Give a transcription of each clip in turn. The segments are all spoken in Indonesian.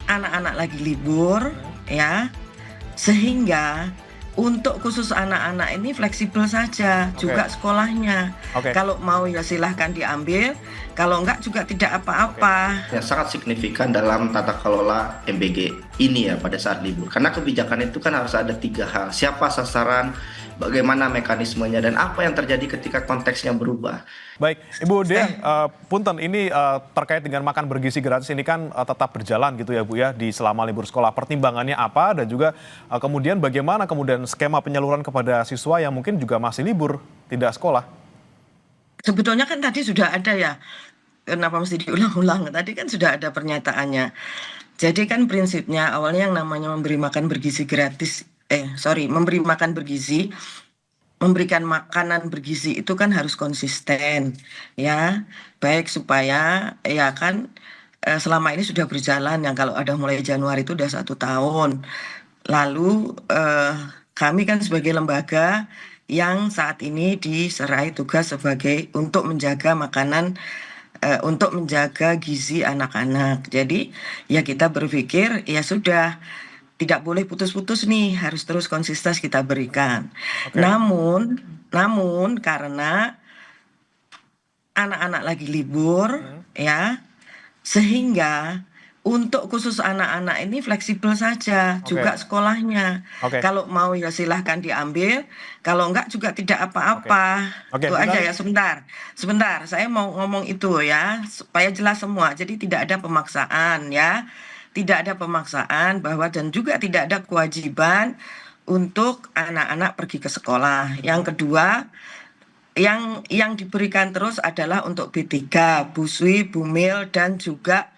anak-anak lagi libur ya, sehingga untuk khusus anak-anak ini fleksibel saja Oke, juga sekolahnya. oke, Kalau mau ya silahkan diambil, kalau enggak juga tidak oke. apa-apa. Yang sangat signifikan dalam tata kelola MBG ini ya pada saat libur. Karena kebijakan itu kan harus ada tiga hal. Siapa sasaran, bagaimana mekanismenya, dan apa yang terjadi ketika konteksnya berubah. Baik, Ibu Dian, Eh, punten ini terkait dengan makan bergizi gratis ini kan tetap berjalan gitu ya Bu ya di selama libur sekolah. Pertimbangannya apa dan juga kemudian bagaimana kemudian skema penyaluran kepada siswa yang mungkin juga masih libur, tidak sekolah? Sebetulnya kan tadi sudah ada ya, kenapa mesti diulang-ulang? Tadi kan sudah ada pernyataannya. Jadi kan prinsipnya awalnya yang namanya memberi makan bergizi gratis, memberi makan bergizi, memberikan makanan bergizi itu kan harus konsisten, ya, baik supaya ya kan selama ini sudah berjalan yang kalau ada mulai Januari itu udah 1 tahun. Lalu kami kan sebagai lembaga yang saat ini diserai tugas sebagai untuk menjaga makanan, untuk menjaga gizi anak-anak. Jadi ya kita berpikir ya sudah tidak boleh putus-putus nih, harus terus konsisten kita berikan. Oke, Namun karena anak-anak lagi libur hmm, ya, sehingga untuk khusus anak-anak ini fleksibel saja oke, juga sekolahnya. oke, Kalau mau ya silahkan diambil, kalau enggak juga tidak oke, apa-apa. oke, Itu Bu aja Nani, ya, sebentar. Sebentar, saya mau ngomong itu ya, supaya jelas semua. Jadi tidak ada pemaksaan ya. Tidak ada pemaksaan bahwa dan juga tidak ada kewajiban untuk anak-anak pergi ke sekolah. hmm, Yang kedua, yang diberikan terus adalah untuk B3, Buswi, Bumil, dan juga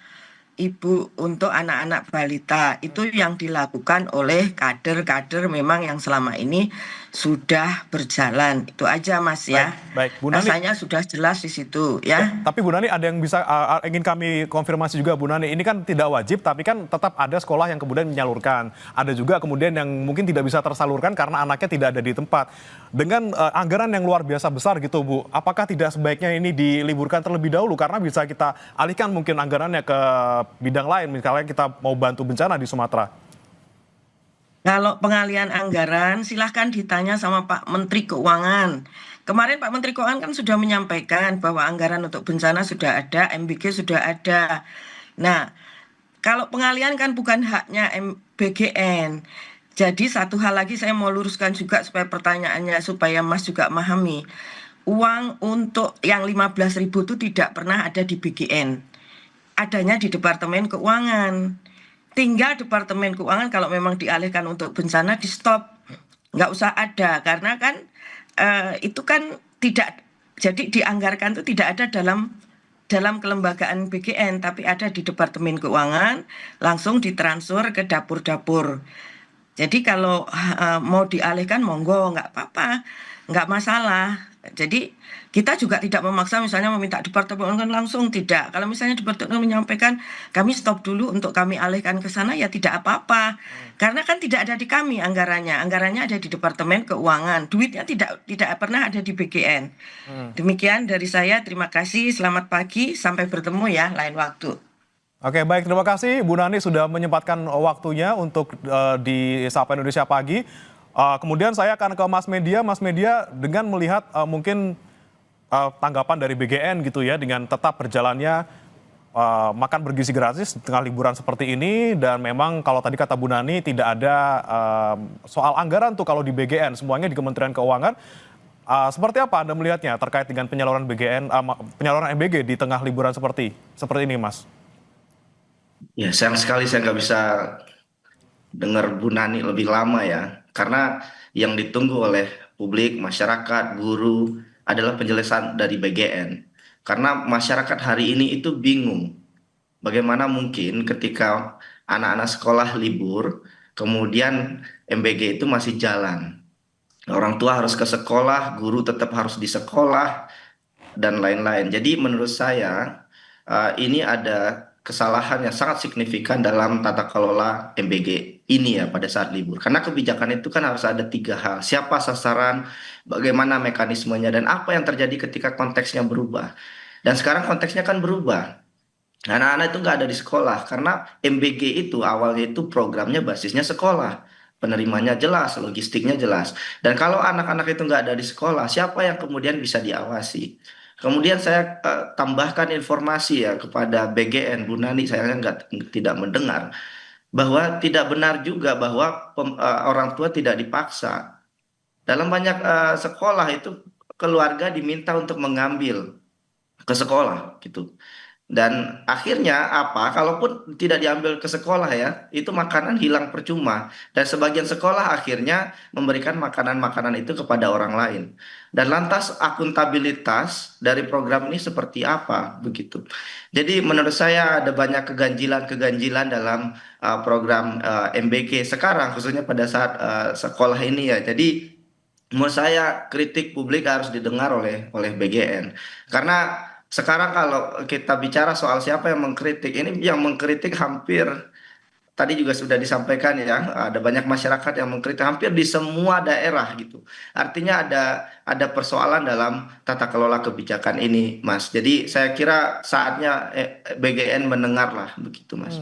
Ibu untuk anak-anak balita. Itu yang dilakukan oleh kader-kader memang yang selama ini sudah berjalan. Itu aja Mas baik, ya. baik, Bu Nani. Rasanya sudah jelas di situ Ya, ya. tapi Bu Nani ada yang bisa ingin kami konfirmasi juga Bu Nani. Ini kan tidak wajib, tapi kan tetap ada sekolah yang kemudian menyalurkan. Ada juga kemudian yang mungkin tidak bisa tersalurkan karena anaknya tidak ada di tempat. Dengan anggaran yang luar biasa besar gitu Bu, apakah tidak sebaiknya ini diliburkan terlebih dahulu karena bisa kita alihkan mungkin anggarannya ke bidang lain, misalnya kita mau bantu bencana di Sumatera. Kalau pengalian anggaran, silahkan ditanya sama Pak Menteri Keuangan. Kemarin Pak Menteri Keuangan kan sudah menyampaikan bahwa anggaran untuk bencana sudah ada, MBG sudah ada. Nah, kalau pengalian kan bukan haknya BGN. Jadi satu hal lagi saya mau luruskan juga supaya pertanyaannya supaya Mas juga memahami. Uang untuk yang 15.000 itu tidak pernah ada di BGN. Adanya di Departemen Keuangan. Tinggal Departemen Keuangan kalau memang dialihkan untuk bencana di stop. Nggak usah ada karena kan itu kan tidak jadi dianggarkan itu tidak ada dalam kelembagaan BGN tapi ada di Departemen Keuangan langsung ditransfer ke dapur-dapur. Jadi kalau mau dialihkan monggo nggak apa-apa, nggak masalah. Jadi kita juga tidak memaksa misalnya meminta departemen langsung tidak. Kalau misalnya departemen menyampaikan kami stop dulu untuk kami alihkan ke sana ya tidak apa-apa. Karena kan tidak ada di kami anggarannya. Anggarannya ada di Departemen Keuangan. Duitnya tidak pernah ada di BGN. Hmm. Demikian dari saya. Terima kasih. Selamat pagi. Sampai bertemu ya lain waktu. Oke, baik, terima kasih Bu Nani sudah menyempatkan waktunya untuk di Sapa Indonesia Pagi. Kemudian saya akan ke Mas Media dengan melihat mungkin tanggapan dari BGN gitu ya dengan tetap berjalannya makan bergizi gratis di tengah liburan seperti ini dan memang kalau tadi kata Bu Nani tidak ada soal anggaran tuh kalau di BGN, semuanya di Kementerian Keuangan. Seperti apa Anda melihatnya terkait dengan penyaluran BGN, penyaluran MBG di tengah liburan seperti ini, Mas? Ya, sayang sekali saya nggak bisa dengar Bu Nani lebih lama ya. Karena yang ditunggu oleh publik, masyarakat, guru adalah penjelasan dari BGN. Karena masyarakat hari ini itu bingung. Bagaimana mungkin ketika anak-anak sekolah libur, kemudian MBG itu masih jalan. Orang tua harus ke sekolah, guru tetap harus di sekolah, dan lain-lain. Jadi menurut saya ini ada kesalahan yang sangat signifikan dalam tata kelola MBG ini ya pada saat libur. Karena kebijakan itu kan harus ada tiga hal. Siapa sasaran, bagaimana mekanismenya, dan apa yang terjadi ketika konteksnya berubah. Dan sekarang konteksnya kan berubah. Anak-anak itu nggak ada di sekolah karena MBG itu awalnya itu programnya basisnya sekolah. Penerimanya jelas, logistiknya jelas. Dan kalau anak-anak itu nggak ada di sekolah, siapa yang kemudian bisa diawasi? Kemudian saya tambahkan informasi ya kepada BGN, Bu Nani, saya nggak tidak mendengar bahwa tidak benar juga bahwa orang tua tidak dipaksa. Dalam banyak sekolah itu keluarga diminta untuk mengambil ke sekolah gitu. Dan akhirnya apa? Kalaupun tidak diambil ke sekolah ya, itu makanan hilang percuma. Dan sebagian sekolah akhirnya memberikan makanan-makanan itu kepada orang lain. Dan lantas akuntabilitas dari program ini seperti apa begitu. Jadi menurut saya ada banyak keganjilan-keganjilan dalam program MBG sekarang, khususnya pada saat sekolah ini ya. Jadi menurut saya kritik publik harus didengar oleh BGN. Karena sekarang kalau kita bicara soal siapa yang mengkritik, ini yang mengkritik hampir tadi juga sudah disampaikan ya, ada banyak masyarakat yang mengkritik hampir di semua daerah gitu. Artinya ada persoalan dalam tata kelola kebijakan ini, Mas. Jadi saya kira saatnya BGN mendengarlah begitu, Mas.